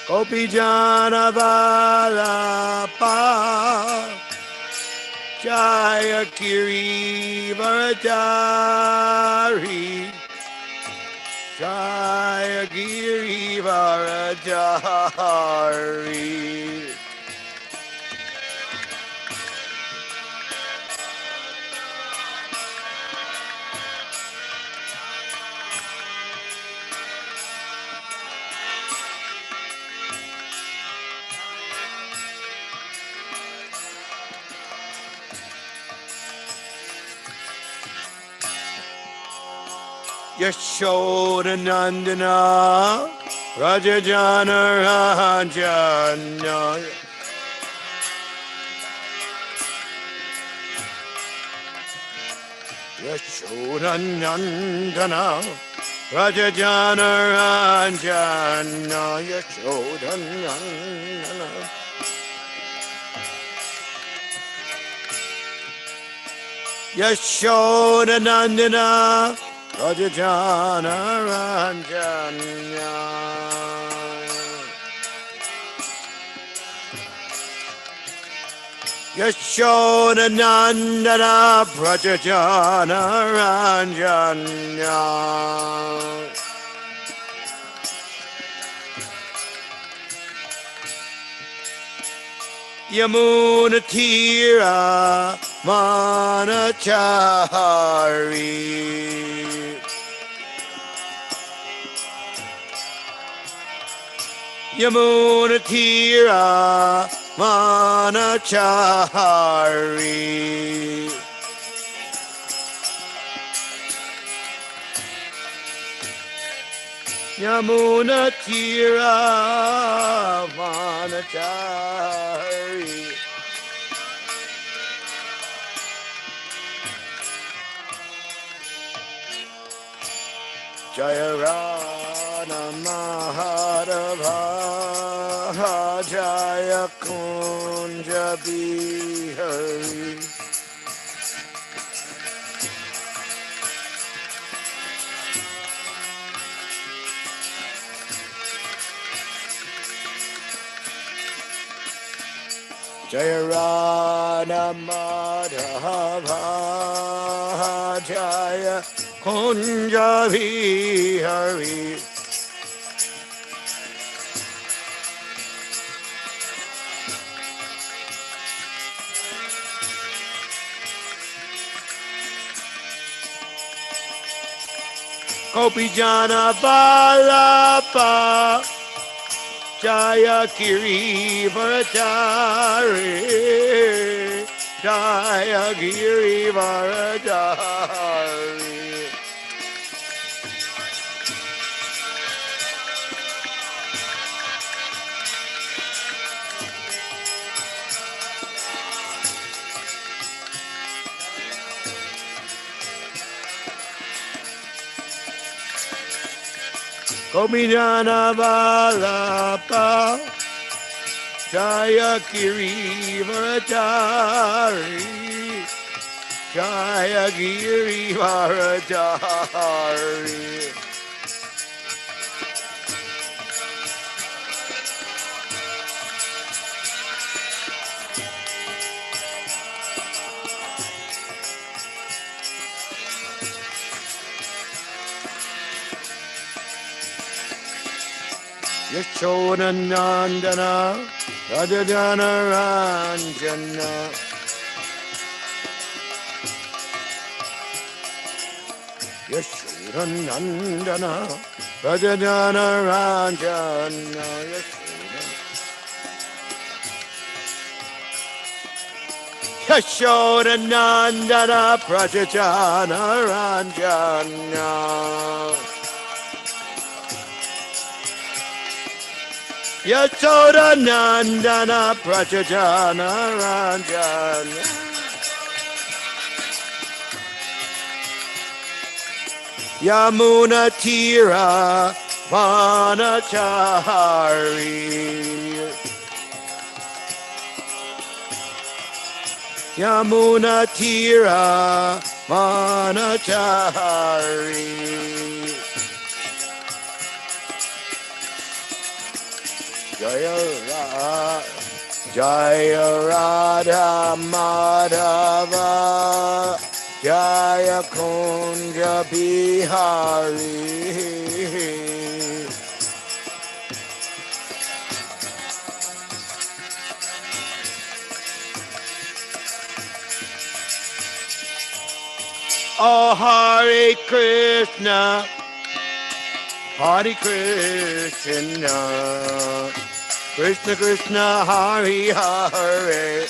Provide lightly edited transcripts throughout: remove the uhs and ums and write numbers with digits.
Gopijana Vallabha Jaya Giri Varadari Jaya Giri Varadari. Yashoda Nandana Rajajana Ranjana Yashoda Nandana Rajajana Ranjana Yashoda Nandana Yashoda Nandana Rajajana Ranjana Yashoda Nandana Prajajana Ranjana Yamuna Tira Manachari Yamuna Tira Manachari Yamuna Tira Manachari Jaya Rana Mahadava Jaya Kunja Bihari Jaya Rana Madhava Jaya Kunja Bihari Gopijana Vallabha Jaya Giri Varadari Jaya Giri Varadari Gopijana Vallabha Jaya Giri Varadari Jaya Giri Varadari Yashoda Nandana Rajajana Ranjana Yashoda Nandana Rajajana Ranjana Yashoda Nandana Prajajana Ranjana Yashoda Nandana Prajajana Ranjana Yamuna Tira Vanachari Yamuna Tira Vanachari. Jaya Radha Madhava Jaya Kunja Bihari. Oh, Hare Krishna, Hare Krishna, Krishna Krishna, Hare Hare,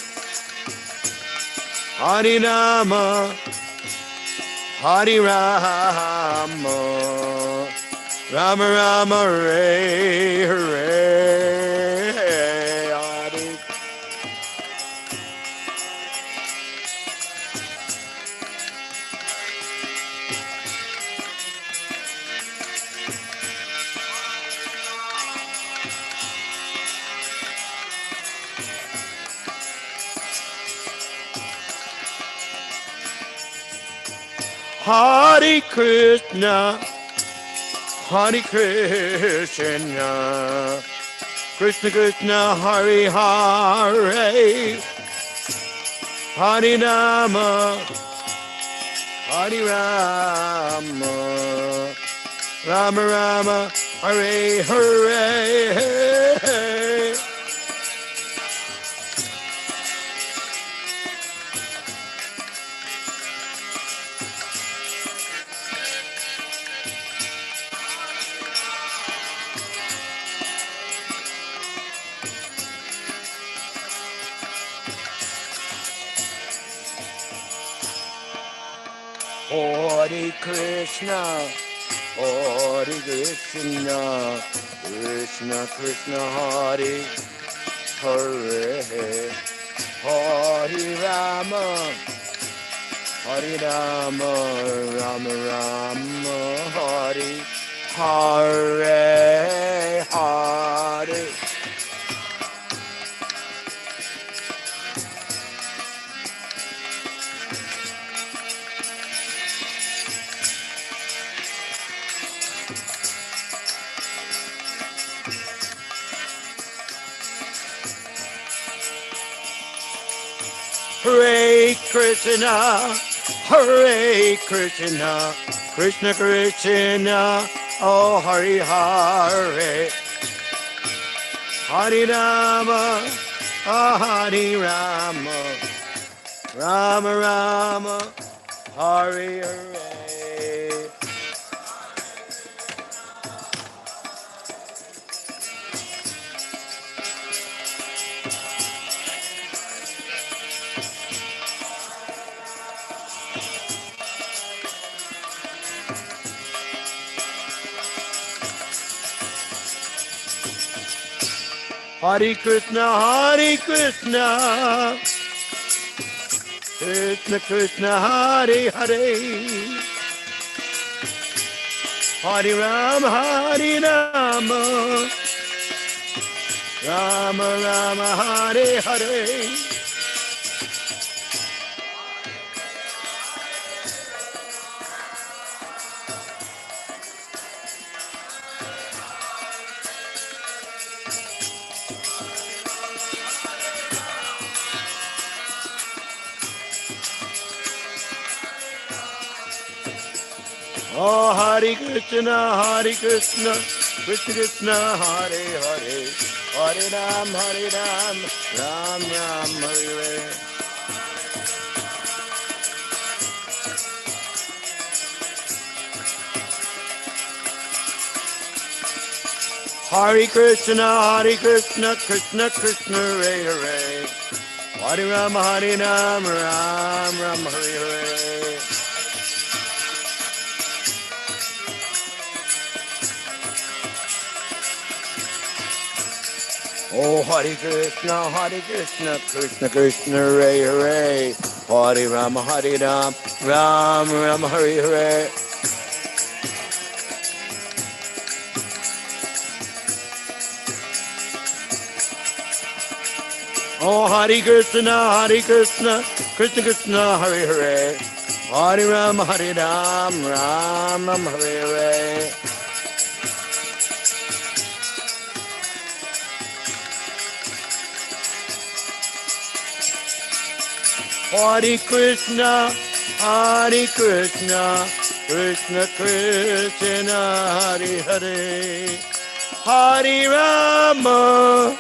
Hare Rama, Hare Rama, Rama Rama, Hare Hare, Hare. Hare Krishna, Hare Krishna, Krishna Krishna, Hare Hare, Hare Rama, Hare Rama, Rama Rama, Hare Hare. Hare Krishna, Hare Krishna, Krishna Krishna, Hare Hare, Hare Rama, Hare Rama, Rama Rama, Hare Hare, Hare. Hare Krishna, Hare Krishna, Krishna Krishna, oh Hare Hare, Hare Rama, oh Hare Rama, Rama Rama, Hare Hare. Hare Krishna, Hare Krishna, Krishna Krishna, Hare Hare, Hare Rama, Hare Rama, Rama Rama, Hare Hare. Oh, Hare Krishna, Hare Krishna, Krishna Krishna, Hare Hare, Hare Ram, Ram Ram, Hare Hare. Hare Krishna, Krishna Krishna, Hare Hare, Hare Ram, Ram Ram, Hare Hare. Oh, Hare Krishna, Krishna Krishna, Hare Hare, Hare Ram, Ram Ram, Hare Hare. Oh, Hare Krishna, Krishna Krishna, Hare Hare, Hare Ram, Ram Ram, Hare Hare. Hare Krishna, Hare Krishna, Krishna Krishna, Hare Hare, Hare Rama,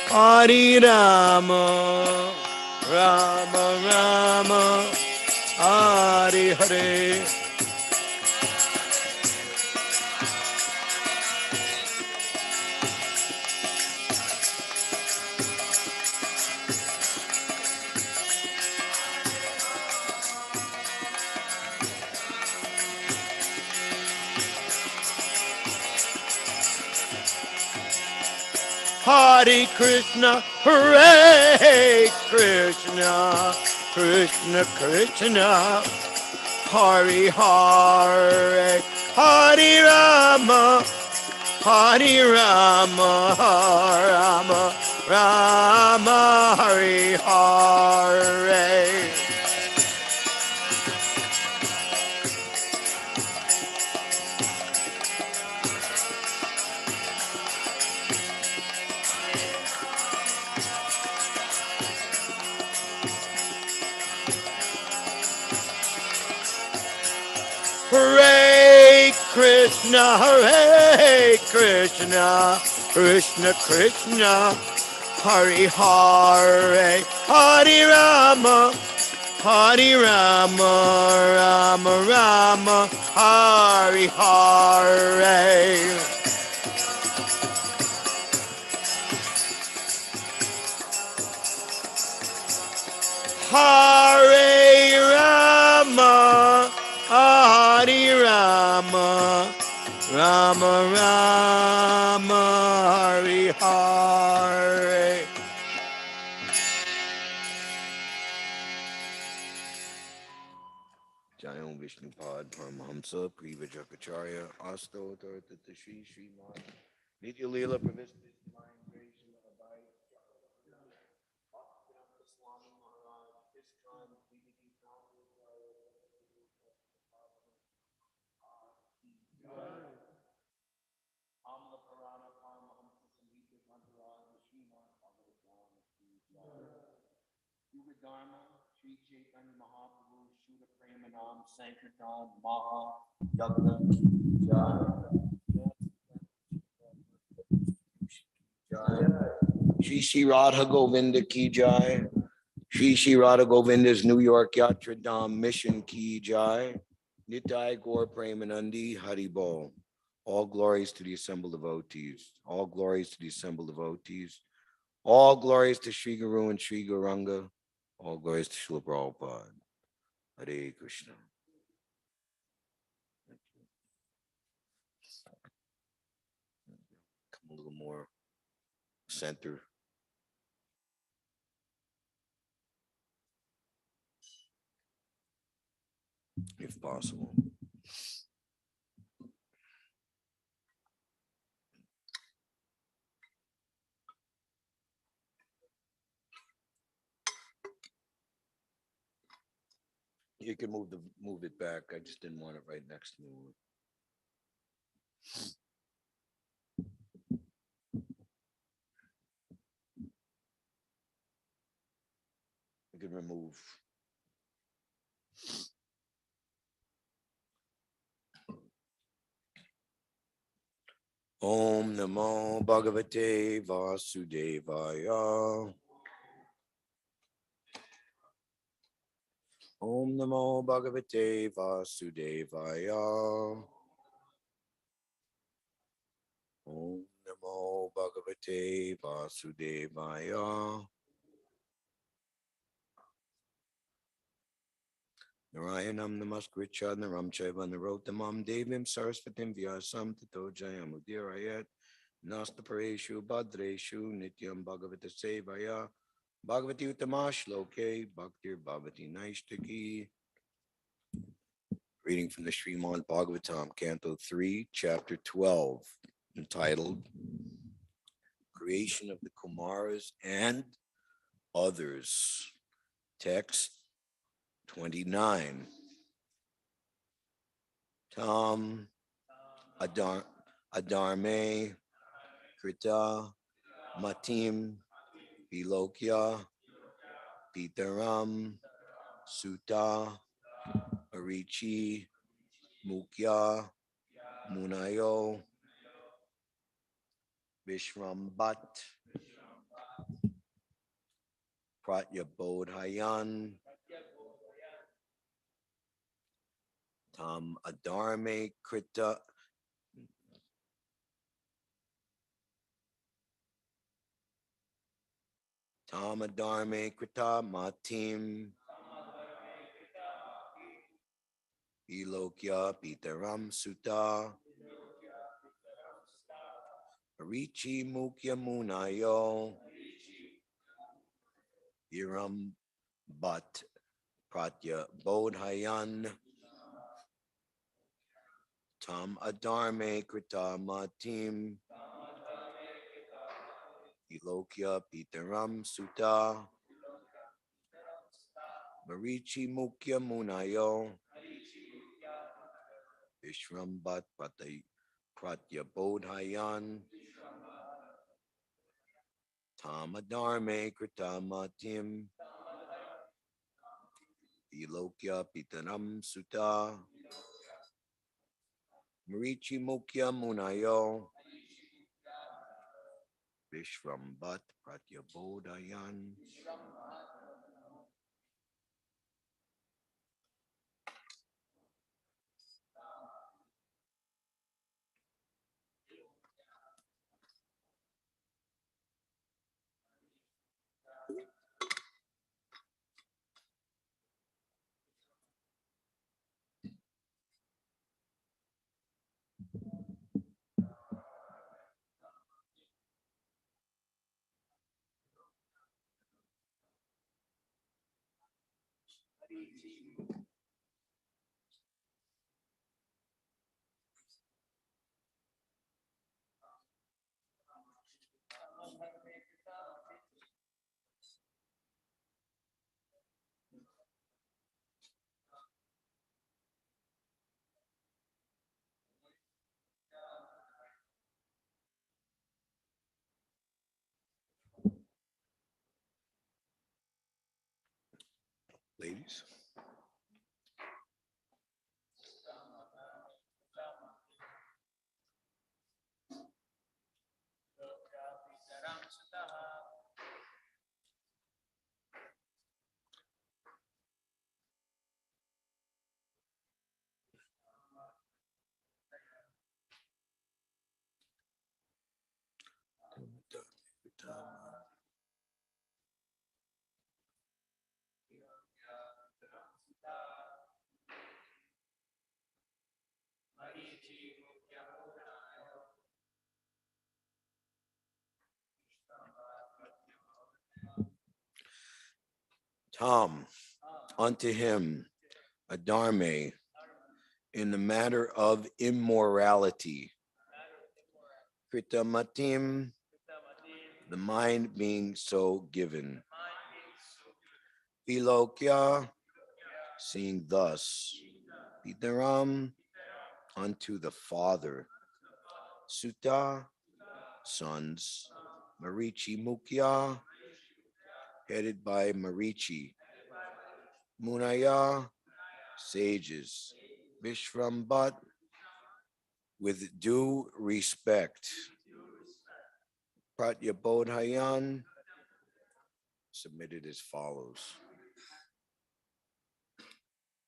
Hare Rama, Rama Rama, Hare Hare. Hare Krishna, Hare Krishna, Krishna Krishna, Hare Hare, Hare Rama, Hare Rama, Rama Rama, Hare Hare. Hare Krishna, Hare Krishna, Krishna Krishna, Hare Hare, Hare Rama, Hare Rama, Rama Rama, Hare Hare. Hare Rama, Hare Rama, Rama Rama, Hare Hare. Jayam Vishnupad Paramahamsa Priva Jakacharya Asto Tartata Shri Srimad Nitya Leela Pravista Divine Creation Abhay Bhaktivedanta Swami Maharaj Iskon Trinity Amla Purana Paramahamsa Samhita Mantaraj Srimad Bhagavatam Yuga Dharma Sri Chaitanya Mahaprabhu Shuddha Premanam Sankirtan Maha Yagna Jai Shri Shri Radha Govinda Ki Jai Shri Shri Radha Govinda's New York Yatra Dham Mission Ki Jai Nitai Gaur Premanandi Haribol. All glories to the assembled devotees. All glories to the assembled devotees. All glories to Sri Guru and Sri Gauranga. All glories to Srila Prabhupada. Hare Krishna. Come a little more center, if possible. You can move it back. I just didn't want it right next to me. You can remove. Om Namo Bhagavate Vasudevaya. Om Namo Bhagavate Vasudevaya. Om Namo Bhagavate Vasudevaya. Narayanam Namaskritcha Naram Chaiva Narotamam Devim Sarasvatim Vyasam Tato Jayam Udirayat Nastapareshu Bhadreshu Nityam Bhagavata Sevaya Bhagavati Utamashloke Bhaktir Bhavati Naishtaki. Reading from the Srimad Bhagavatam, Canto 3, Chapter 12, entitled Creation of the Kumaras and Others. Text 29. Tam Adarme Krita Matim Bilokya Pitaram Sutta, Marichi, Mukya, Munayo, Vishrambat, Pratyabodhayan, Tam Adharme Krita, Tam Adharme Krita Matim, Vilokya Pitaram Sutta, Marichi Mukya Munayo, Viram Bhat Pratya Bodhayan, Tam Adharme Krita Matim, Vilokya Pitaram Sutta, Marichi Mukya Munayo, Vishrambat Pratya Bodhayan, Tamadharme Kritamatim, Vilokya Pitaram Sutta, Marichi Mukya Munayo, Vishrambat Pratya Bodhayan. Ladies. Tom, unto him, Adharme, in the matter of immorality, Kritamatim, the mind being so given, Vilokya, seeing thus, Pitaram, unto the Father, Sutta, sons, Marichi Mukya, headed by Marichi, Munaya, sages, Vishrambat, with due respect, Pratyabodhayan, submitted as follows.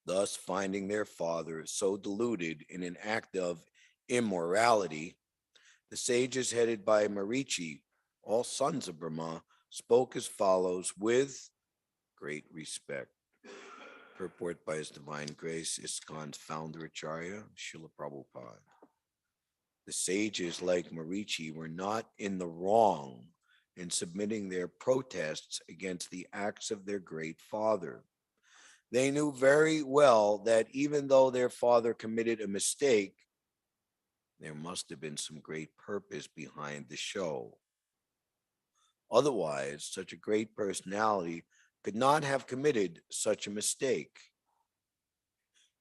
Thus, finding their father so deluded in an act of immorality, the sages headed by Marichi, all sons of Brahma, spoke as follows with great respect. Purport by His Divine Grace, ISKCON's founder Acharya, Srila Prabhupada. The sages, like Marichi, were not in the wrong in submitting their protests against the acts of their great father. They knew very well that even though their father committed a mistake, there must have been some great purpose behind the show. Otherwise, such a great personality could not have committed such a mistake.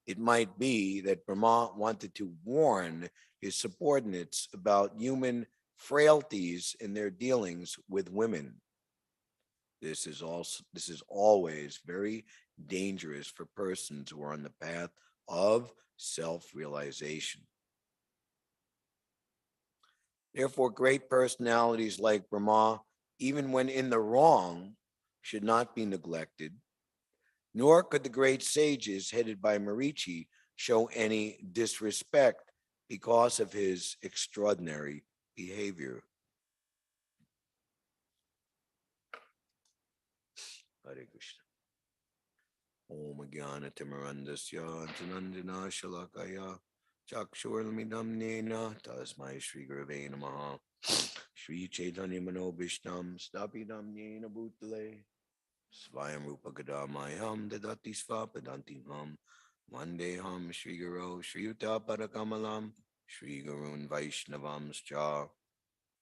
It might be that Brahma wanted to warn his subordinates about human frailties in their dealings with women. This is always very dangerous for persons who are on the path of self-realization. Therefore, great personalities like Brahma, even when in the wrong, should not be neglected, nor could the great sages headed by Marichi show any disrespect because of his extraordinary behavior. Hare Krishna. Om Jnana Timarandasya Janandina Shalakaya Chakshurlamidam Nena Tasmai Shri Gurave Namaha Shri Chaitanya Manobhishtam Stapidam Nena Bhutale Svayam Rupa Gadamayam Dadati Svapadanti Ham Vandeham Shri Guru Shri Yuta Parakamalam Shri Gurun Vaishnavam Scha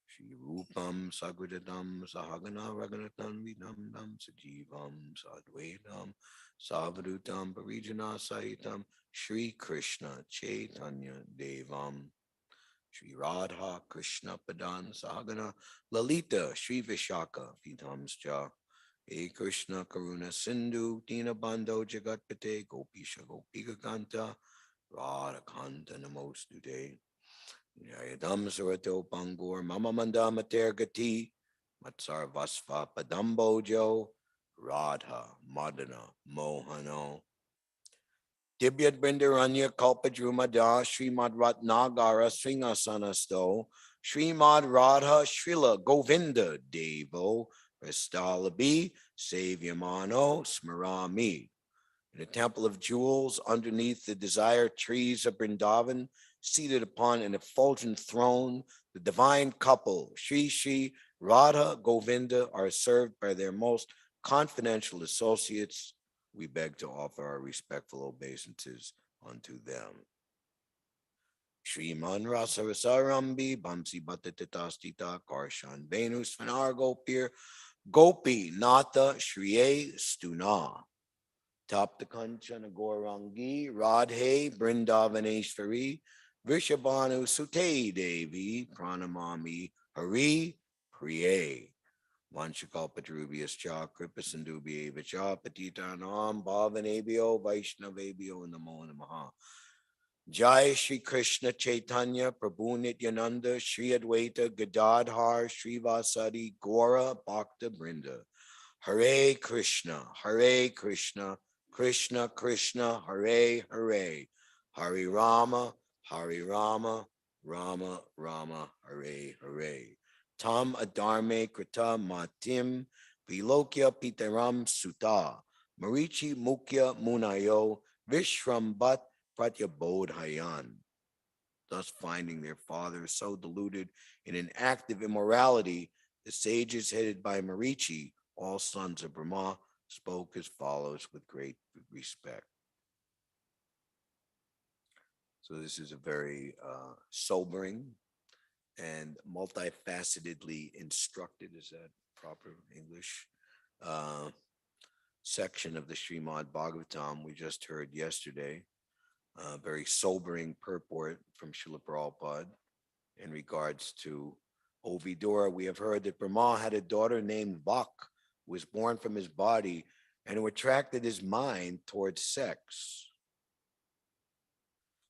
Shri Rupam Sagradam Sahagana Raganatan Vidam Dam Sajivam Sadvaitam Savadutam Parijana Sahitam Shri Krishna Chaitanya Devam Shri Radha Krishna Padan Sahagana Lalita Shri Vishaka Vidhamscha E Krishna Karuna Sindhu Dina Bando Jagatpate Gopisha Gopika Kanta Radha Kanta Namostude Yayadam Surato Pangur Mama Mandama Tergati Matsar Vasva Padambojo Radha Madana Mohano Dibyat Brindaranya Kalpadrumada Srimad Ratnagara Sringasanasto Srimad Radha Srila Govinda Devo Prastalabi Savyamano Smarami. In the Temple of Jewels, underneath the desire trees of Vrindavan, seated upon an effulgent throne, the divine couple, Shri Shri Radha Govinda, are served by their most confidential associates. We beg to offer our respectful obeisances unto them. Shriman Rasarambi, Bamsi Bhattatastita, Karshan Venus, Fanar Gopir, Gopi Nata Shriye Stuna. Tapta Kanchana Gorangi, Radhe Brindavaneshwari, Vishabhanu Sute Devi, Pranamami Hari Priye. Vanchakalpatrubhyas cha Kripasindubhyeva cha Patitanam Bhavanebhyo Vaishnavebhyo Namo Namaha. Jai Shri Krishna Chaitanya Prabhu Nityananda Shri Advaita Gadadhar Shri Vasadi Gora Bhakta Brinda. Hare Krishna, Krishna Krishna, Hare Hare, Hare Rama, Rama Rama, Hare Hare. Tam Adarme Krita Matim, Vilokya Pitaram Sutta, Marichi Mukya Munayo, Vishrambat Pratyabodhayan. Thus finding their father so deluded in an act of immorality, the sages headed by Marichi, all sons of Brahma, spoke as follows with great respect. So this is a very sobering and multifacetedly instructed, is that proper English, section of the Srimad Bhagavatam we just heard yesterday. Very sobering purport from Srila Prabhupada in regards to Ovidura. We have heard that Brahma had a daughter named Vak, who was born from his body and who attracted his mind towards sex.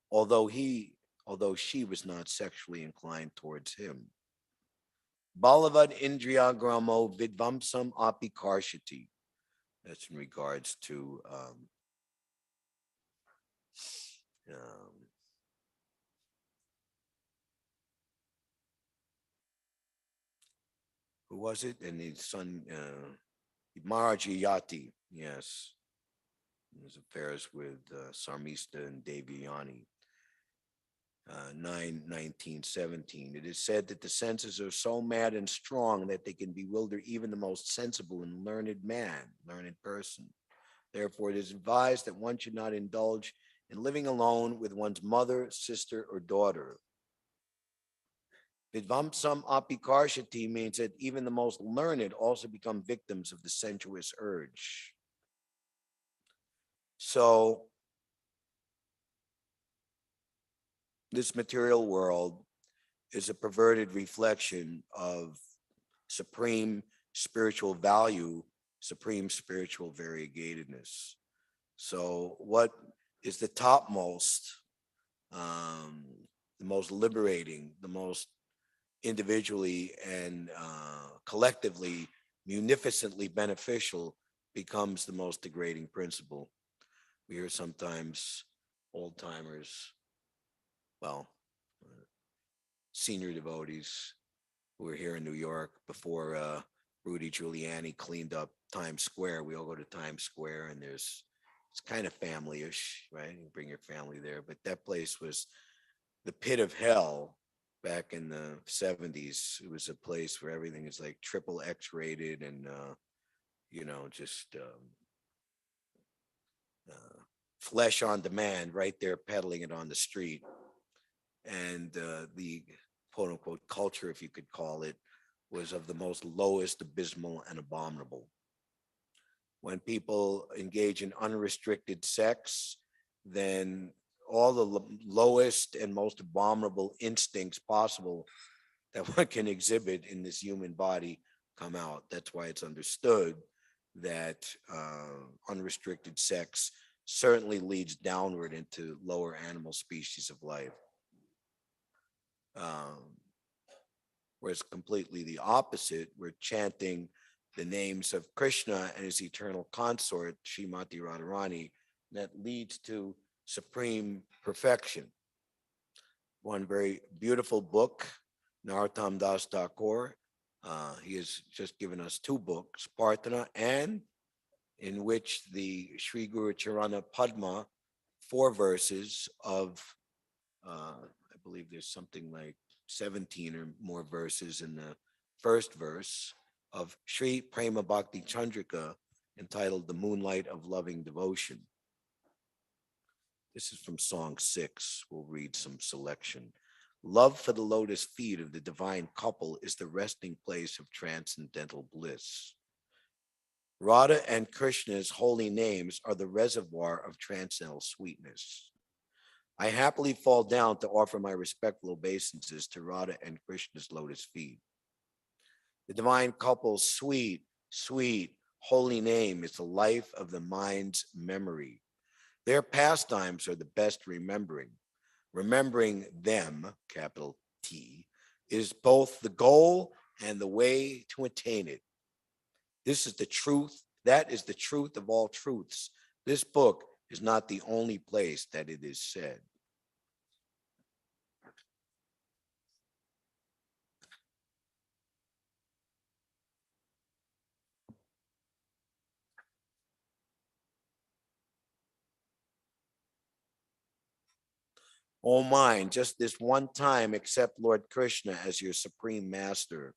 Although she was not sexually inclined towards him. Balavad Indriya Gramo Vidvamsam Api Karshati. That's in regards to who was it? And his son, Maharaji Yati, yes. His affairs with Sarmista and Devyani. 9:19:17. It is said that the senses are so mad and strong that they can bewilder even the most sensible and learned person. Therefore, it is advised that one should not indulge in living alone with one's mother, sister, or daughter. Vidvamsam apikarshati means that even the most learned also become victims of the sensuous urge. So, this material world is a perverted reflection of supreme spiritual value supreme spiritual variegatedness. So what is the topmost, the most liberating, the most individually and collectively munificently beneficial becomes the most degrading principle. We hear sometimes old timers, well, senior devotees who were here in New York before Rudy Giuliani cleaned up Times Square. We all go to Times Square, and it's kind of family-ish, right? You bring your family there, but that place was the pit of hell back in the 70s. It was a place where everything is like triple X rated and, just flesh on demand right there peddling it on the street. And the quote unquote culture, if you could call it, was of the most lowest, abysmal, and abominable. When people engage in unrestricted sex, then all the lowest and most abominable instincts possible that one can exhibit in this human body come out. That's why it's understood that unrestricted sex certainly leads downward into lower animal species of life. Whereas completely the opposite, we're chanting the names of Krishna and his eternal consort, Srimati Radharani, that leads to supreme perfection. One very beautiful book, Narottam Das Thakur, he has just given us two books, Prarthana, and in which the Sri Guru Charana Padma, 4 verses of, I believe there's something like 17 or more verses in the first verse of Sri Prema Bhakti Chandrika, entitled The Moonlight of Loving Devotion. This is from Song 6. We'll read some selection. Love for the lotus feet of the divine couple is the resting place of transcendental bliss. Radha and Krishna's holy names are the reservoir of transcendental sweetness. I happily fall down to offer my respectful obeisances to Radha and Krishna's lotus feet. The divine couple's sweet, sweet, holy name is the life of the mind's memory. Their pastimes are the best remembering. Remembering them, capital T, is both the goal and the way to attain it. This is the truth. That is the truth of all truths. This book is not the only place that it is said. Oh mine, just this one time accept Lord Krishna as your supreme master.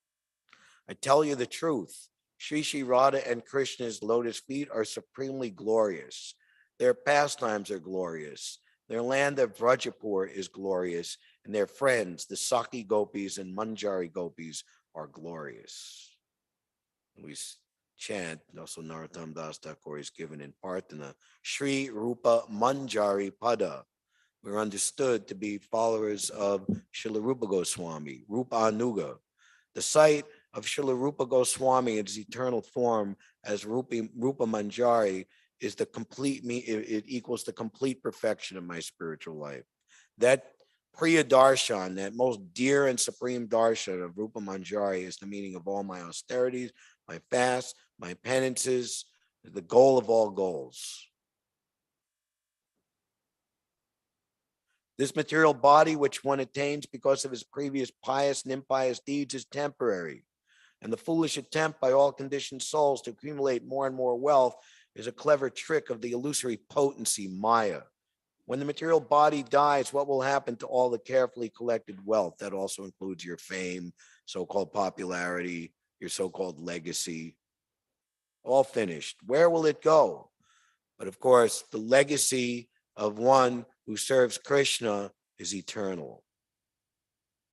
I tell you the truth. Sri Sri Radha and Krishna's lotus feet are supremely glorious. Their pastimes are glorious. Their land of Vrajapur is glorious, and their friends, the Saki gopis and Manjari gopis, are glorious. And we chant, also Narottam Das Thakur is given in Prarthana, Sri Rupa Manjari Pada. We're understood to be followers of Srila Rupa Goswami, Rupa Anuga. The sight of Srila Rupa Goswami in his eternal form as Rupa Manjari is the complete, it equals the complete perfection of my spiritual life. That Priya Darshan, that most dear and supreme darshan of Rupa Manjari is the meaning of all my austerities, my fasts, my penances, the goal of all goals. This material body, which one attains because of his previous pious and impious deeds, is temporary. And the foolish attempt by all conditioned souls to accumulate more and more wealth is a clever trick of the illusory potency, Maya. When the material body dies, what will happen to all the carefully collected wealth? That also includes your fame, so-called popularity, your so-called legacy. All finished. Where will it go? But of course, the legacy of one who serves Krishna is eternal.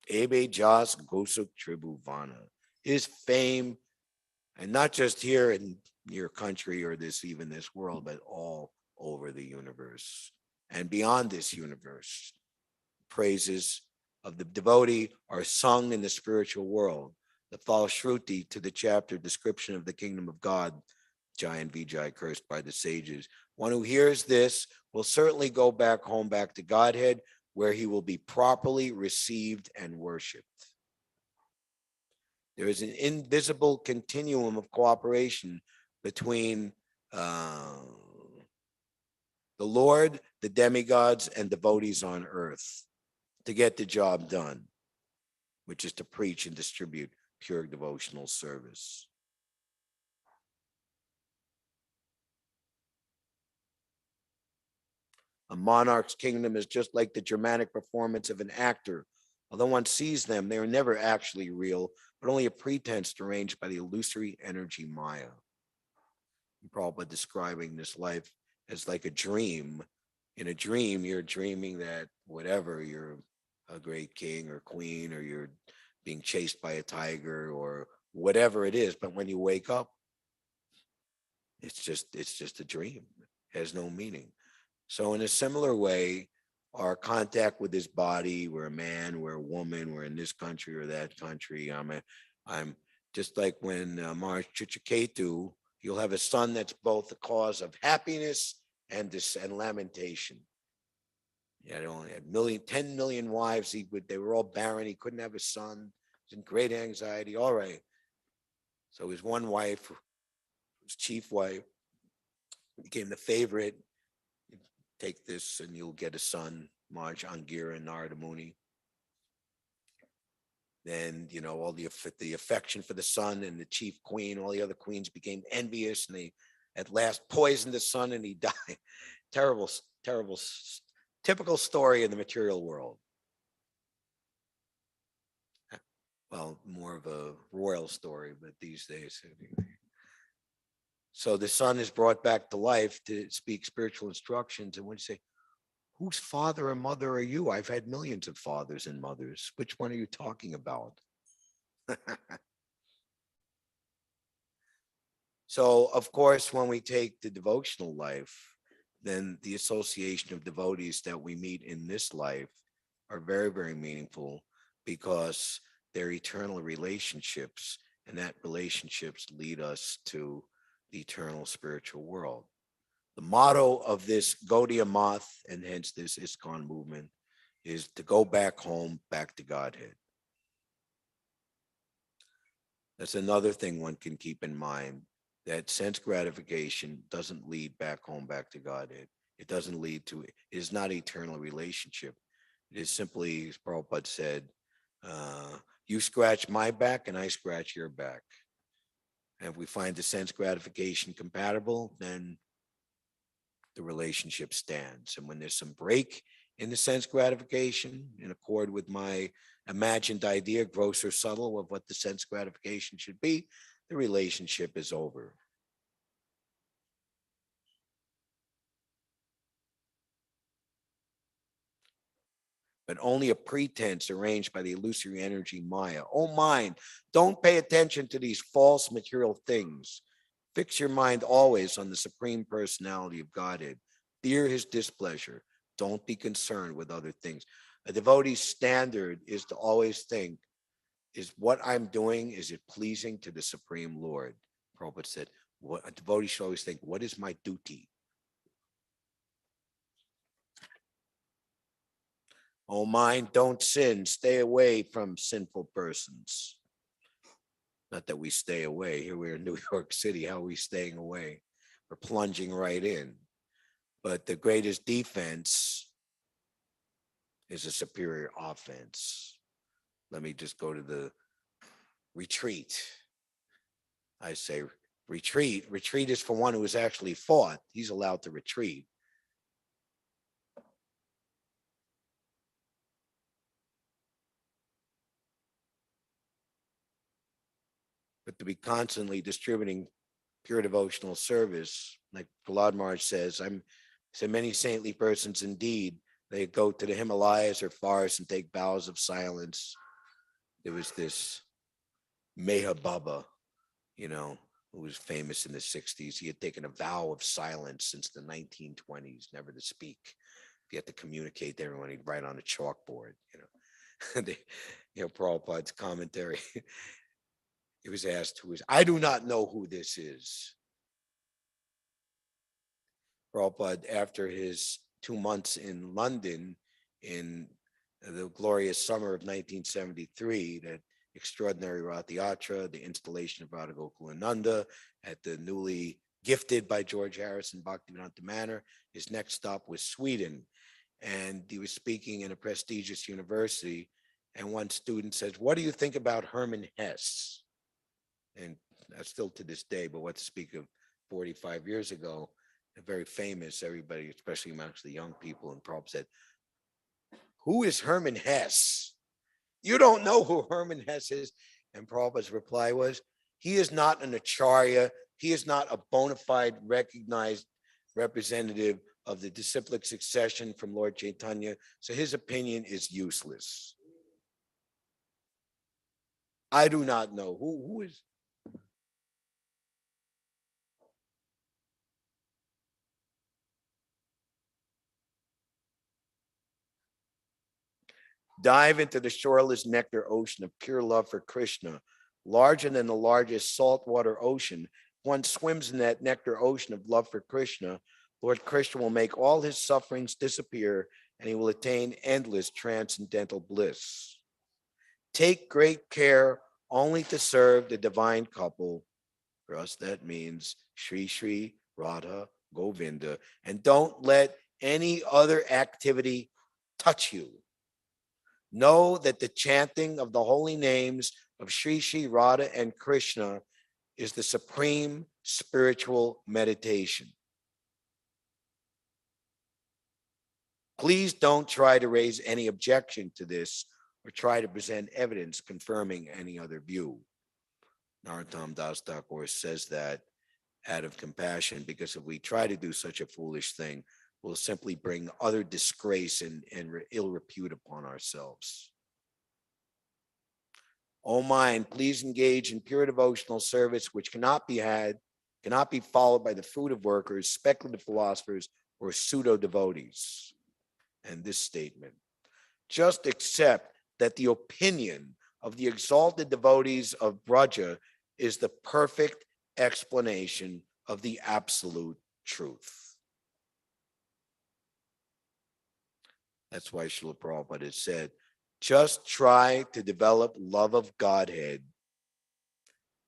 Ebe Jas Gosuk Tribhuvana. His fame, and not just here in your country or even this world, but all over the universe and beyond this universe. Praises of the devotee are sung in the spiritual world. The Falshruti to the chapter description of the kingdom of God Jai and Vijay cursed by the sages. One who hears this will certainly go back home, back to Godhead, where he will be properly received and worshipped. There is an invisible continuum of cooperation between the Lord, the demigods, and devotees on earth to get the job done, which is to preach and distribute pure devotional service. A monarch's kingdom is just like the dramatic performance of an actor. Although one sees them, they are never actually real, but only a pretense arranged by the illusory energy Maya. Prabhupada describing this life as like a dream. In a dream, you're dreaming that whatever, you're a great king or queen, or you're being chased by a tiger or whatever it is. But when you wake up, it's just a dream. It has no meaning. So in a similar way, our contact with this body, we're a man, we're a woman, we're in this country or that country. I'm just like when Mars Chichiketu, you'll have a son that's both the cause of happiness and lamentation. Yeah, he only had 10 million wives. They were all barren. He couldn't have a son. He was in great anxiety. All right. So his one wife, his chief wife, became the favorite. Take this and you'll get a son, Maj, Angira, and Narada Muni. Then, all the affection for the son and the chief queen, all the other queens became envious, and they at last poisoned the son and he died. Terrible, terrible, typical story in the material world. Well, more of a royal story, but these days. So the son is brought back to life to speak spiritual instructions. And when you say, whose father or mother are you? I've had millions of fathers and mothers. Which one are you talking about? So, of course, when we take the devotional life, then the association of devotees that we meet in this life are very, very meaningful because they're eternal relationships, and that relationships lead us to the eternal spiritual world. The motto of this Gaudiya Math, and hence this ISKCON movement, is to go back home, back to Godhead. That's another thing one can keep in mind, that sense gratification doesn't lead back home, back to Godhead. It doesn't lead to, it is not eternal relationship. It is simply, as Prabhupada said, you scratch my back and I scratch your back. And if we find the sense gratification compatible, then the relationship stands. And when there's some break in the sense gratification, in accord with my imagined idea, gross or subtle, of what the sense gratification should be, the relationship is over. But only a pretense arranged by the illusory energy Maya. Oh mind, don't pay attention to these false material things. Fix your mind always on the Supreme Personality of Godhead. Fear his displeasure. Don't be concerned with other things. A devotee's standard is to always think, is what I'm doing, is it pleasing to the Supreme Lord? Prabhupada said, what a devotee should always think, what is my duty? Oh mind, don't sin. Stay away from sinful persons. Not that we stay away. Here we're in New York City. How are we staying away? We're plunging right in. But the greatest defense is a superior offense. Let me just go to the retreat. I say retreat. Retreat is for one who has actually fought. He's allowed to retreat. But to be constantly distributing pure devotional service, like Prahlad Maharaj says, so many saintly persons indeed, they go to the Himalayas or forests and take vows of silence. There was this Meher Baba, who was famous in the 60s. He had taken a vow of silence since the 1920s, never to speak. If he had to communicate to everyone, he'd write on a chalkboard, Prabhupada's commentary. He was asked I do not know who this is. Prabhupada, after his 2 months in London in the glorious summer of 1973, that extraordinary Rath Yatra, the installation of Radha Gokulananda at the newly gifted by George Harrison Bhaktivedanta Manor. His next stop was Sweden. And he was speaking in a prestigious university. And one student says, "What do you think about Hermann Hesse?" And still to this day, but what to speak of 45 years ago, very famous, everybody, especially amongst the young people. And Prabhupada said, "Who is Hermann Hesse? You don't know who Hermann Hesse is?" And Prabhupada's reply was, "He is not an acharya. He is not a bona fide recognized representative of the disciplic succession from Lord Chaitanya. So his opinion is useless." I do not know who is. Dive into the shoreless nectar ocean of pure love for Krishna, larger than the largest saltwater ocean. One swims in that nectar ocean of love for Krishna, Lord Krishna will make all his sufferings disappear and he will attain endless transcendental bliss. Take great care only to serve the divine couple. For us, that means Sri Sri Radha Govinda. And don't let any other activity touch you. Know that the chanting of the holy names of Sri Sri Radha and Krishna is the supreme spiritual meditation. Please don't try to raise any objection to this or try to present evidence confirming any other view. Narottam Das Thakur says that out of compassion, because if we try to do such a foolish thing, we'll simply bring utter disgrace and ill repute upon ourselves. O mind, please engage in pure devotional service, which cannot be followed by the fruit of workers, speculative philosophers, or pseudo devotees. And this statement, just accept that the opinion of the exalted devotees of Braja is the perfect explanation of the absolute truth. That's why Srila Prabhupada has said, just try to develop love of Godhead,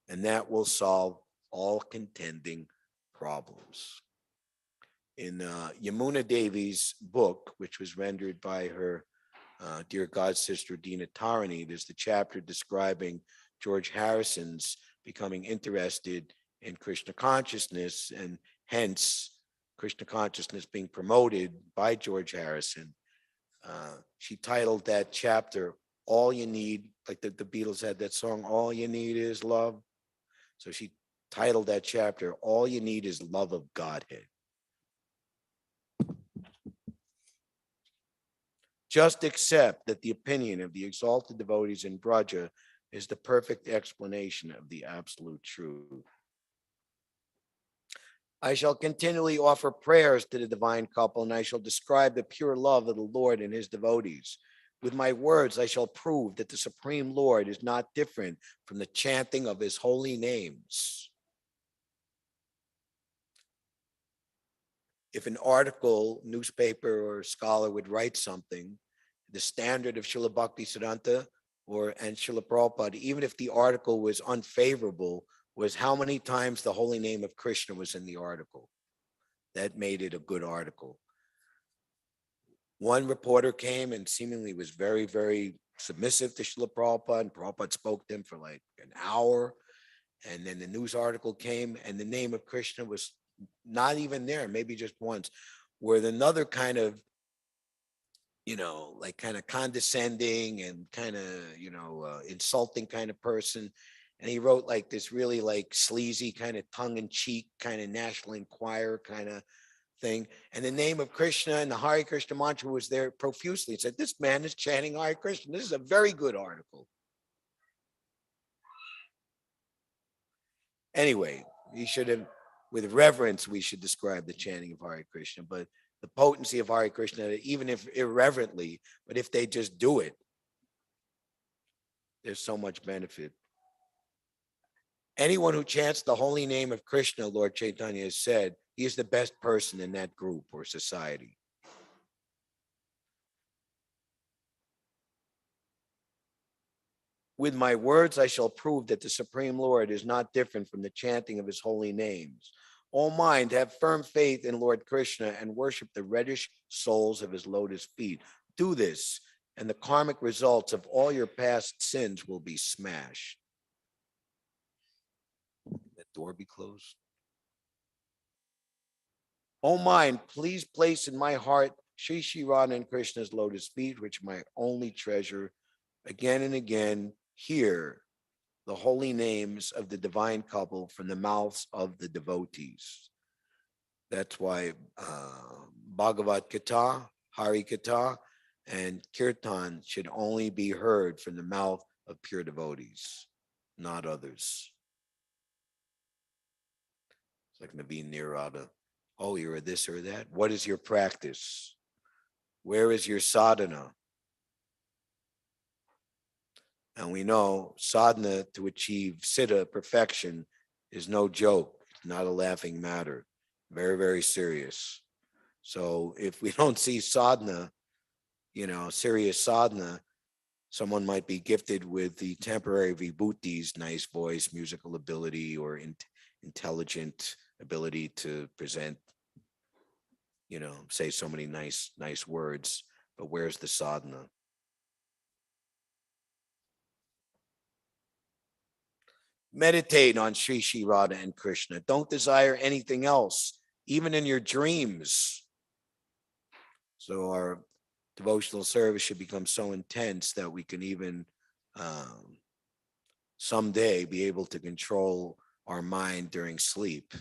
and that will solve all contending problems. In Yamuna Devi's book, which was rendered by her dear god sister Dina Tarani, there's the chapter describing George Harrison's becoming interested in Krishna consciousness, and hence Krishna consciousness being promoted by George Harrison. She titled that chapter, "All You Need," like the Beatles had that song, "All You Need Is Love." So she titled that chapter, "All You Need Is Love of Godhead." Just accept that the opinion of the exalted devotees in Braja is the perfect explanation of the absolute truth. I shall continually offer prayers to the divine couple, and I shall describe the pure love of the Lord and his devotees. With my words, I shall prove that the Supreme Lord is not different from the chanting of his holy names. If an article, newspaper, or scholar would write something, the standard of Srila Bhaktisiddhanta and Srila Prabhupada, even if the article was unfavorable, was how many times the holy name of Krishna was in the article. That made it a good article. One reporter came and seemingly was very, very submissive to Srila Prabhupada, and Prabhupada spoke to him for like an hour. And then the news article came, and the name of Krishna was not even there, maybe just once, where another kind of, like kind of condescending and kind of, insulting kind of person. And he wrote like this really like sleazy kind of tongue-in-cheek kind of National Enquirer kind of thing. And the name of Krishna and the Hare Krishna mantra was there profusely. He said, "This man is chanting Hare Krishna. This is a very good article." Anyway, he should have, with reverence, we should describe the chanting of Hare Krishna, but the potency of Hare Krishna, even if irreverently, but if they just do it, there's so much benefit. Anyone who chants the holy name of Krishna, Lord Chaitanya has said, he is the best person in that group or society. With my words, I shall prove that the Supreme Lord is not different from the chanting of his holy names. O mind, have firm faith in Lord Krishna and worship the reddish soles of his lotus feet. Do this, and the karmic results of all your past sins will be smashed. That door be closed. O mind, please place in my heart Sri Sri Radha and Krishna's lotus feet, which my only treasure. Again and again, hear the holy names of the divine couple from the mouths of the devotees. That's why Bhagavad Gita, Hari Gita, and Kirtan should only be heard from the mouth of pure devotees, not others. It's like Naveen Nirada. Oh, you're a this or that. What is your practice? Where is your sadhana? And we know sadhana to achieve siddha, perfection, is no joke. It's not a laughing matter. Very, very serious. So if we don't see sadhana, serious sadhana, someone might be gifted with the temporary vibhutis, nice voice, musical ability, or intelligent ability to present, say so many nice words. But where's the sadhana? Meditate on Sri Sri Radha and Krishna. Don't desire anything else, even in your dreams. So our devotional service should become so intense that we can even someday be able to control our mind during sleep.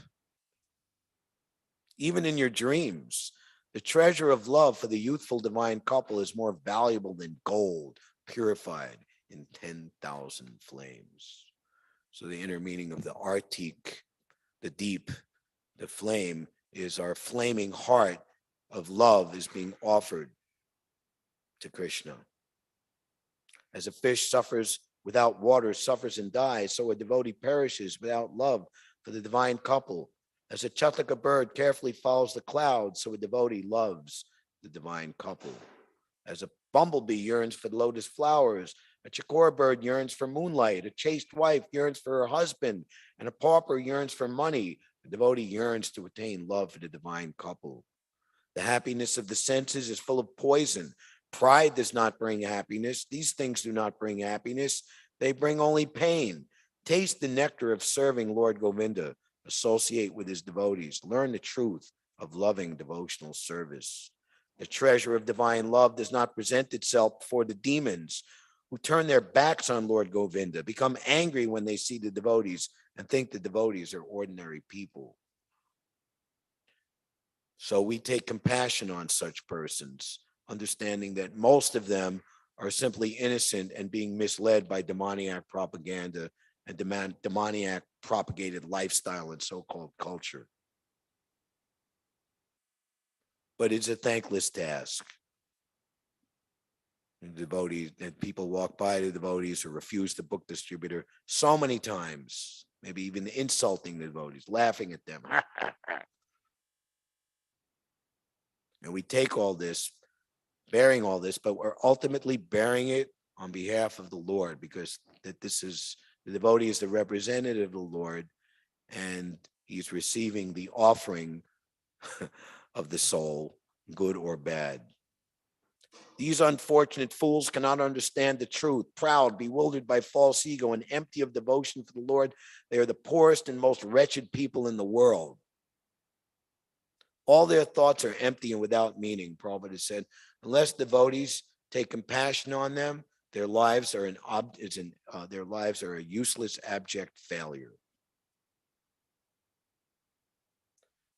Even in your dreams, the treasure of love for the youthful divine couple is more valuable than gold purified in 10,000 flames. So the inner meaning of the artik, the deep, the flame, is our flaming heart of love is being offered to Krishna. As a fish suffers without water, suffers and dies, so a devotee perishes without love for the divine couple. As a chatlaka bird carefully follows the clouds, so a devotee loves the divine couple. As a bumblebee yearns for lotus flowers, a chakora bird yearns for moonlight, a chaste wife yearns for her husband, and a pauper yearns for money. The devotee yearns to attain love for the divine couple. The happiness of the senses is full of poison. Pride does not bring happiness. These things do not bring happiness. They bring only pain. Taste the nectar of serving Lord Govinda. Associate with his devotees. Learn the truth of loving devotional service. The treasure of divine love does not present itself before the demons who turn their backs on Lord Govinda, become angry when they see the devotees, and think the devotees are ordinary people. So we take compassion on such persons, understanding that most of them are simply innocent and being misled by demoniac propaganda and demoniac propagated lifestyle and so-called culture. But it's a thankless task. And devotees, and people walk by the devotees or refuse the book distributor so many times, maybe even insulting the devotees, laughing at them. And we take all this, bearing all this, but we're ultimately bearing it on behalf of the Lord, because that this is, the devotee is the representative of the Lord, and he's receiving the offering of the soul, good or bad. These unfortunate fools cannot understand the truth. Proud, bewildered by false ego, and empty of devotion for the Lord, they are the poorest and most wretched people in the world. All their thoughts are empty and without meaning. Prabhupada has said, unless devotees take compassion on them, their lives are a useless, abject failure.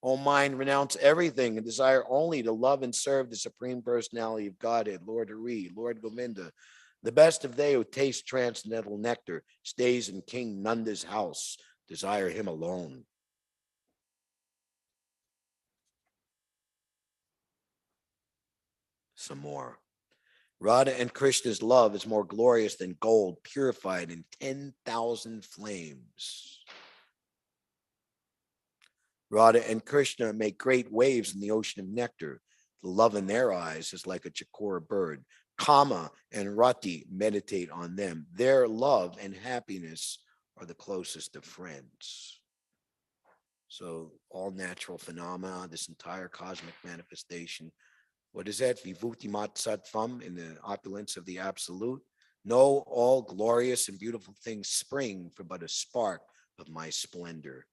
O mind, renounce everything and desire only to love and serve the Supreme Personality of Godhead, Lord Hari, Lord Govinda. The best of they who taste transcendental nectar stays in King Nanda's house. Desire him alone. Some more. Radha and Krishna's love is more glorious than gold, purified in 10,000 flames. Radha and Krishna make great waves in the ocean of nectar. The love in their eyes is like a chakora bird. Kama and Rati meditate on them. Their love and happiness are the closest of friends. So all natural phenomena, this entire cosmic manifestation, what is that? Vibhuti mat sattvam, in the opulence of the absolute. No, all glorious and beautiful things spring from but a spark of my splendor.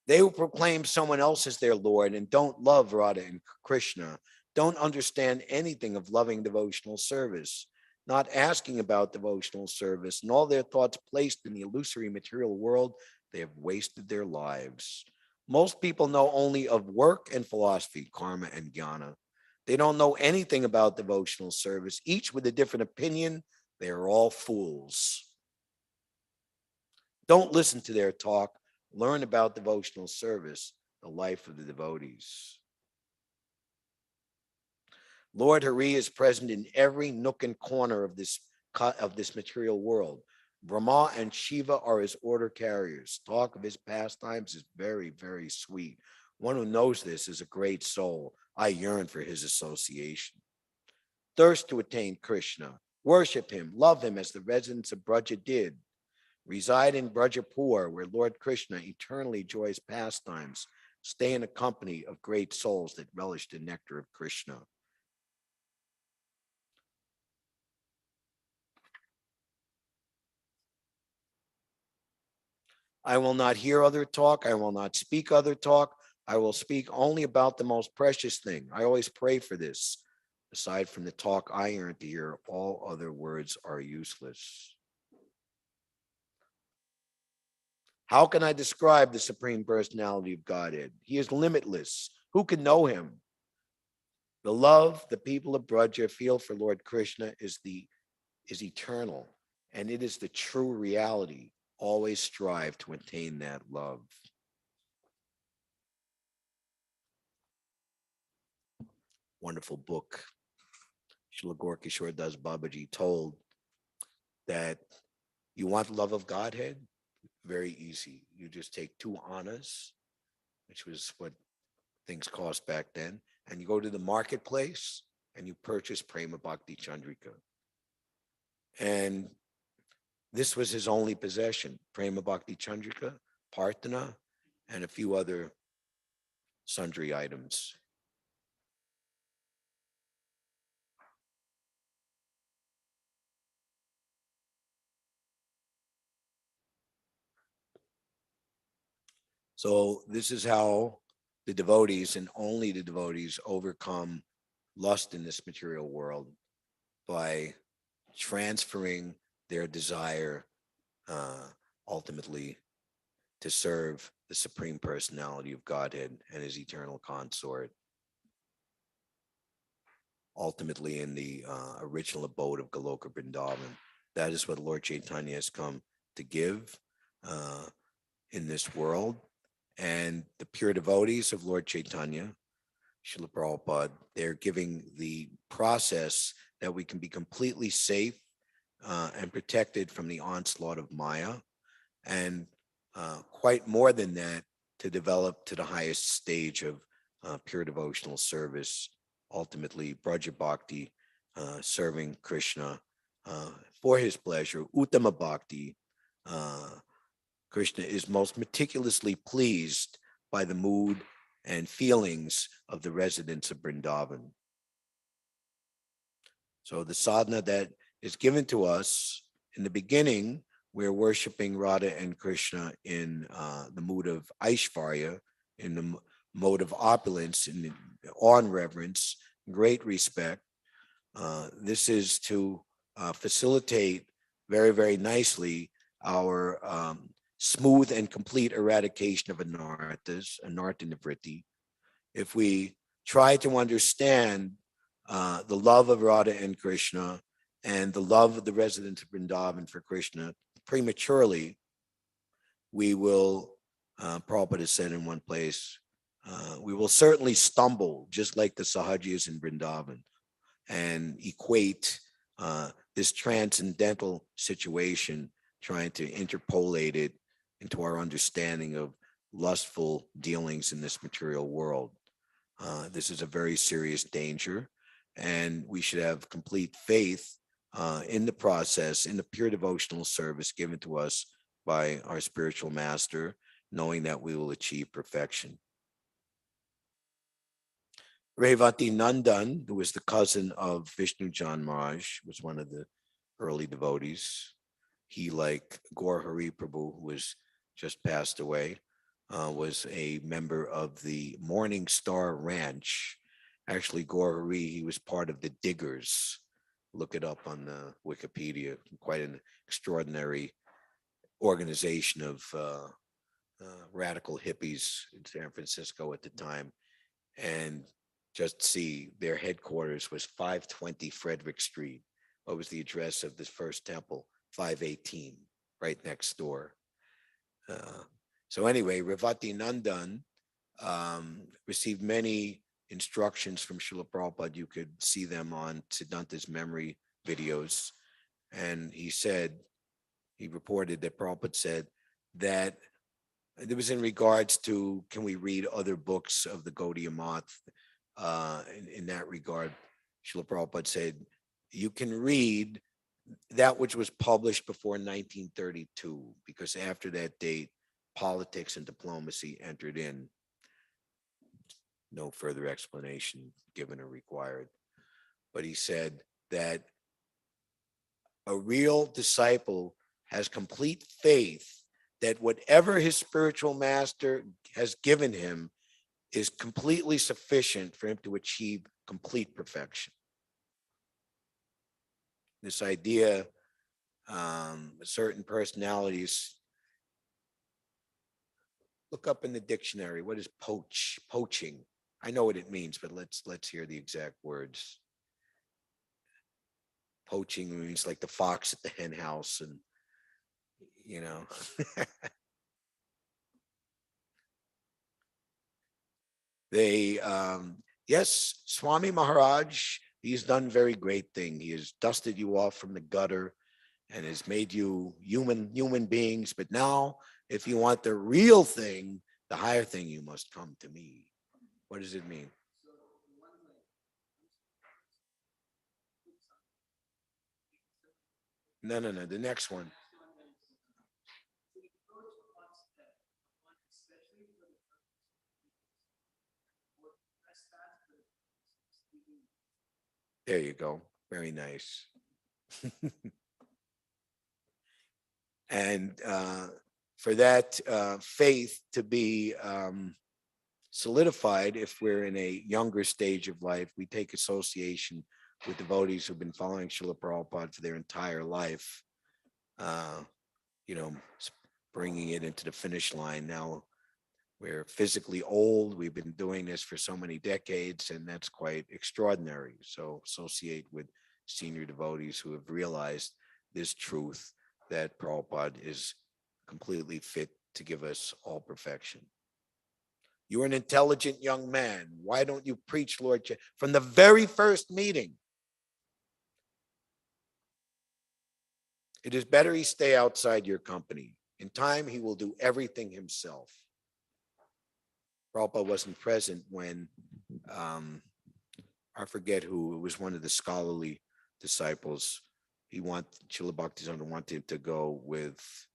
They who proclaim someone else as their Lord and don't love Radha and Krishna don't understand anything of loving devotional service, not asking about devotional service, and all their thoughts placed in the illusory material world. They have wasted their lives. Most people know only of work and philosophy, karma and jnana. They don't know anything about devotional service, each with a different opinion. They are all fools. Don't listen to their talk. Learn about devotional service, the life of the devotees. Lord Hari is present in every nook and corner of this material world. Brahma and Shiva are his order carriers. Talk of his pastimes is very, very sweet. One who knows this is a great soul. I yearn for his association. Thirst to attain Krishna. Worship him, love him as the residents of Braja did. Reside in Brajapur, where Lord Krishna eternally enjoys pastimes. Stay in the company of great souls that relish the nectar of Krishna. I will not hear other talk. I will not speak other talk. I will speak only about the most precious thing. I always pray for this. Aside from the talk I yearn to hear, all other words are useless. How can I describe the Supreme Personality of Godhead? He is limitless. Who can know him? The love the people of Braja feel for Lord Krishna is eternal, and it is the true reality. Always strive to attain that love. Wonderful book. Srila Gorkishore Das Babaji told that you want love of Godhead? Very easy. You just take 2 annas, which was what things cost back then, and you go to the marketplace and you purchase Prema Bhakti Chandrika. And this was his only possession, Prema Bhakti Chandrika, Parthana, and a few other sundry items. So this is how the devotees, and only the devotees, overcome lust in this material world, by transferring their desire ultimately to serve the Supreme Personality of Godhead and his eternal consort, ultimately in the original abode of Goloka Vrindavan. That is what Lord Chaitanya has come to give in this world. And the pure devotees of Lord Chaitanya, Srila Prabhupada, they're giving the process that we can be completely safe and protected from the onslaught of Maya, and quite more than that, to develop to the highest stage of pure devotional service, ultimately Braja Bhakti, serving Krishna for his pleasure, Uttama Bhakti. Krishna is most meticulously pleased by the mood and feelings of the residents of Vrindavan. So the sadhana that is given to us in the beginning, we're worshiping Radha and Krishna in the mood of Aishvarya, in the mode of opulence, in awe and reverence, great respect. This is to facilitate very, very nicely our smooth and complete eradication of anarthas, anartha nivritti. If we try to understand the love of Radha and Krishna and the love of the residents of Vrindavan for Krishna prematurely, we will Prabhupada has said in one place, we will certainly stumble just like the Sahajis in Vrindavan and equate this transcendental situation, trying to interpolate it into our understanding of lustful dealings in this material world. This is a very serious danger, and we should have complete faith in the process, in the pure devotional service given to us by our spiritual master, knowing that we will achieve perfection. Revati Nandan, who was the cousin of Vishnu Jan Maharaj, was one of the early devotees. He, like Gaur Hari Prabhu, who was just passed away, was a member of the Morning Star Ranch. Actually, Gaur Hari, he was part of the Diggers. Look it up on the Wikipedia. Quite an extraordinary organization of radical hippies in San Francisco at the time. And just see, their headquarters was 520 Frederick Street. What was the address of this first temple? 518, right next door. So anyway, Revati Nandan received many instructions from Srila Prabhupada. You could see them on Siddhanta's memory videos. And he reported that Prabhupada said that it was in regards to, can we read other books of the Gaudiya Math? In that regard, Srila Prabhupada said, you can read that which was published before 1932, because after that date, politics and diplomacy entered in. No further explanation given or required. But he said that a real disciple has complete faith that whatever his spiritual master has given him is completely sufficient for him to achieve complete perfection. This idea, certain personalities, look up in the dictionary, what is poaching? I know what it means, but let's hear the exact words. Poaching means like the fox at the hen house, and they yes, Swami Maharaj, he's done very great thing. He has dusted you off from the gutter and has made you human beings. But now, if you want the real thing, the higher thing, you must come to me. What does it mean? No, the next one. There you go. Very nice. And for that faith to be solidified, if we're in a younger stage of life, we take association with devotees who've been following Srila Prabhupada for their entire life, you know, bringing it into the finish line. Now we're physically old. We've been doing this for so many decades, and that's quite extraordinary. So associate with senior devotees who have realized this truth, that Prabhupada is completely fit to give us all perfection. You're an intelligent young man. Why don't you preach, Lord? From the very first meeting, it is better he stay outside your company. In time, he will do everything himself. Prabhupada wasn't present when, I forget who, it was one of the scholarly disciples. Srila Bhaktisiddhanta wanted him to go with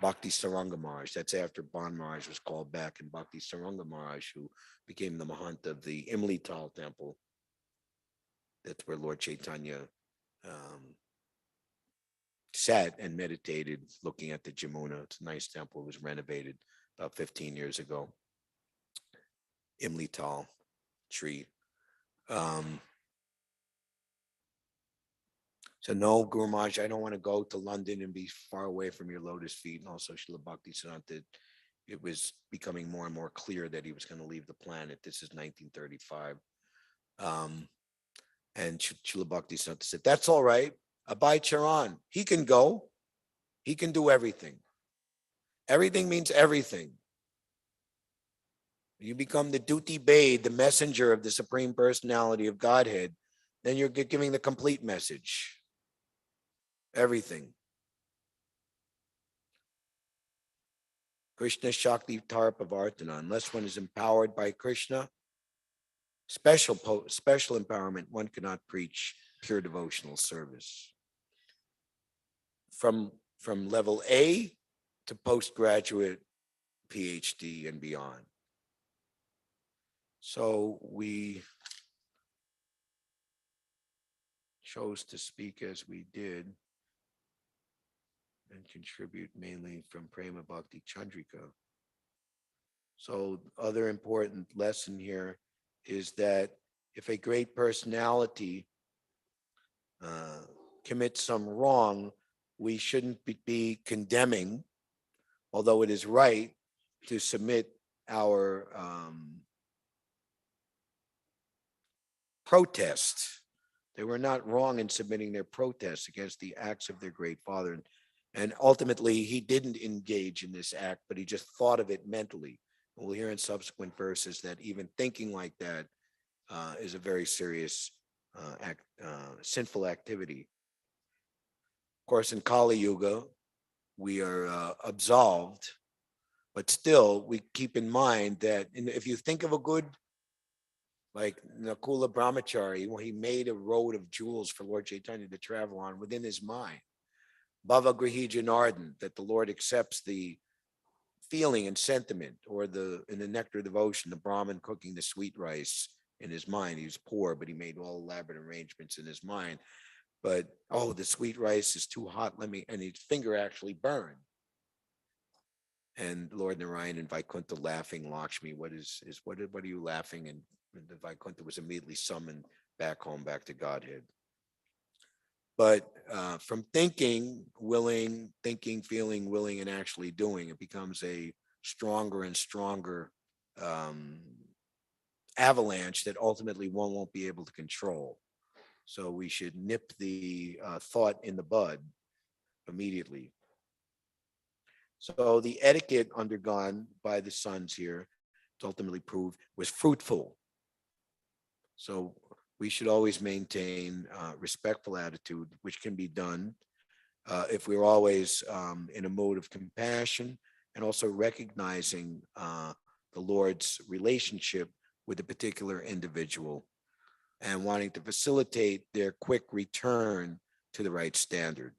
Bhakti Saranga Maharaj. That's after Ban Maharaj was called back, and Bhakti Saranga Maharaj, who became the Mahant of the Imli Tal temple. That's where Lord Chaitanya sat and meditated looking at the Jamuna. It's a nice temple. It was renovated about 15 years ago. Imli Tal tree. So no, Guru Maharaj, I don't want to go to London and be far away from your lotus feet. And also Srila Bhaktisiddhanta, it was becoming more and more clear that he was going to leave the planet. This is 1935. And Srila Bhaktisiddhanta said, that's all right. Abhay Charan, he can go. He can do everything. Everything means everything. You become the duty bade, the messenger of the Supreme Personality of Godhead, then you're giving the complete message. Everything. Krishna Shakti Tarpavartana. Unless one is empowered by Krishna, special empowerment, one cannot preach pure devotional service. From level A to postgraduate PhD and beyond. So we chose to speak as we did and contribute mainly from Prema Bhakti Chandrika. So other important lesson here is that if a great personality commits some wrong, we shouldn't be condemning, although it is right to submit our protest. They were not wrong in submitting their protests against the acts of their great father. And ultimately, he didn't engage in this act, but he just thought of it mentally. And we'll hear in subsequent verses that even thinking like that is a very serious sinful activity. Of course, in Kali Yuga, we are absolved, but still we keep in mind that if you think of a good, like Nakula Brahmachari, when he made a road of jewels for Lord Chaitanya to travel on within his mind, Bhava Grihi Janardhan, that the Lord accepts the feeling and sentiment, or in the nectar devotion, the Brahmin cooking the sweet rice in his mind. He was poor, but he made all elaborate arrangements in his mind. But the sweet rice is too hot. And his finger actually burned. And Lord Narayan and Vaikuntha laughing, Lakshmi, what are you laughing? And the Vaikuntha was immediately summoned back home, back to Godhead. But from thinking, feeling, willing, and actually doing, it becomes a stronger and stronger avalanche that ultimately one won't be able to control. So we should nip the thought in the bud immediately. So the etiquette undergone by the sons here, it's ultimately proved, was fruitful. So we should always maintain respectful attitude, which can be done if we're always in a mode of compassion and also recognizing the Lord's relationship with a particular individual and wanting to facilitate their quick return to the right standard.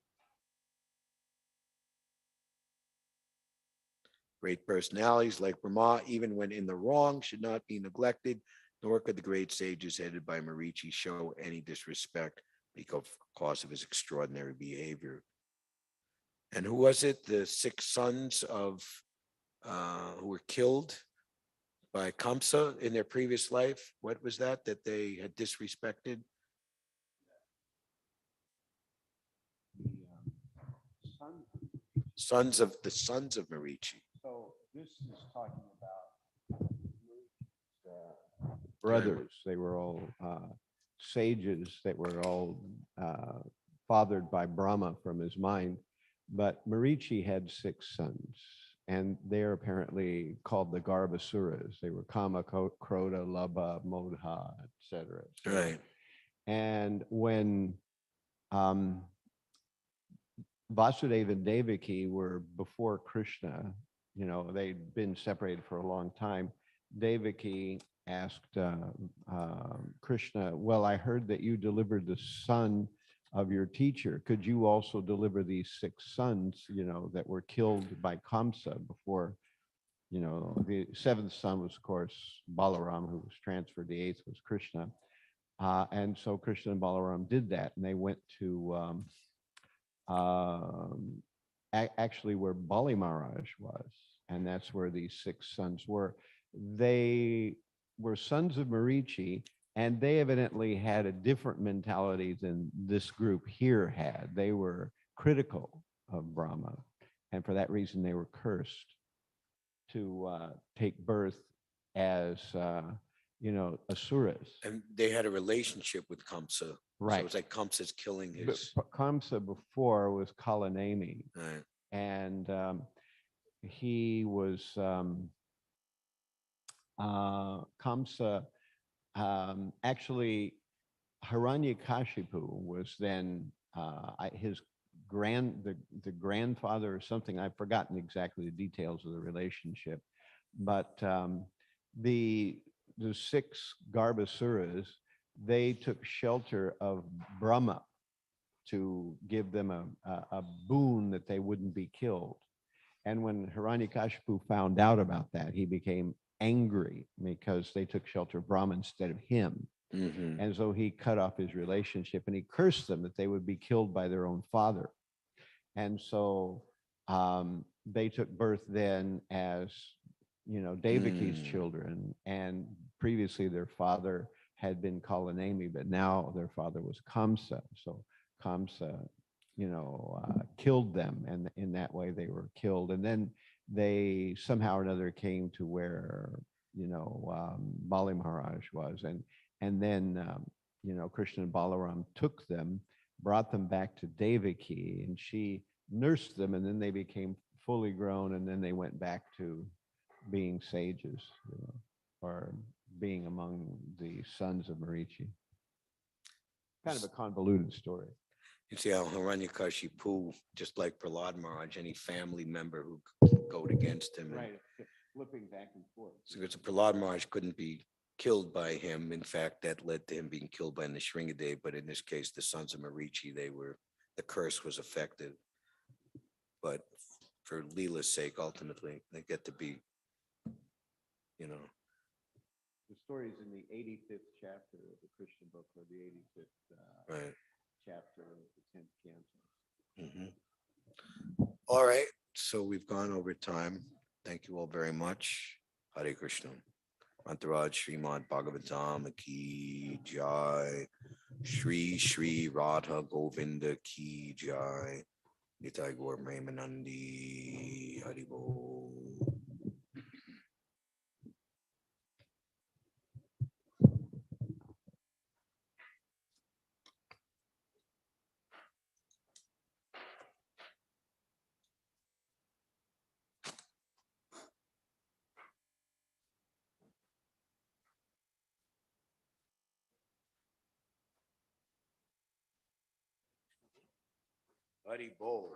Great personalities like Brahma, even when in the wrong, should not be neglected, nor could the great sages headed by Marichi show any disrespect because of his extraordinary behavior. And who was it? The 6 sons of who were killed by Kamsa in their previous life. What was that they had disrespected? Sons of Marichi. So this is talking about brothers. They were all sages that were all fathered by Brahma from his mind. But Marichi had 6 sons, and they're apparently called the Garbhasuras. They were Kama, Krodha, Labha, Modha, etc. Right. And when Vasudeva and Devaki were before Krishna, they'd been separated for a long time. Devaki asked Krishna, well, I heard that you delivered the son of your teacher. Could you also deliver these 6 sons, that were killed by Kamsa before, the 7th son was, of course, Balaram, who was transferred. The 8th was Krishna. And so Krishna and Balaram did that, and they went to actually where Bali Maharaj was, and that's where these 6 sons were. They were sons of Marichi, and they evidently had a different mentality than this group here had. They were critical of Brahma, and for that reason they were cursed to take birth as asuras. And they had a relationship with Kamsa. Right. So it was like Kamsa's killing his. Kamsa before was Kalanemi. Right. And he was Kamsa, actually, Hiranyakashipu was then his the grandfather or something. I've forgotten exactly the details of the relationship, but the the six Garbhasuras, they took shelter of Brahma to give them a boon that they wouldn't be killed. And when Hiranyakashipu found out about that, he became angry because they took shelter of Brahma instead of him. Mhm. And so he cut off his relationship and he cursed them that they would be killed by their own father. And so they took birth then as, Devaki's children. And previously their father had been Kalanemi, but now their father was Kamsa. So Kamsa, killed them. And in that way they were killed. And then they somehow or another came to where, Bali Maharaj was. And then, Krishna and Balaram took them, brought them back to Devaki, and she nursed them, and then they became fully grown, and then they went back to being sages, or being among the sons of Marichi. Kind of a convoluted story. You see how Hiranyakashipu, just like Prahlad Maharaj, any family member who goes against him. Right, flipping back and forth. So because Prahlad Maharaj couldn't be killed by him. In fact, that led to him being killed by Nrsingadev. But in this case, the sons of Marichi, the curse was effective. But for Leela's sake, ultimately, they get to be, The story is in the 85th chapter of the Krishna book, or the 85th right. chapter of the 10th canto. All right. So we've gone over time. Thank you all very much. Hare Krishna. Antaraj Srimad Bhagavatam Ki Jai. Shri Shri Radha Govinda Ki Jai. Nitai Gaur Premanandi. Haribo. Haribo.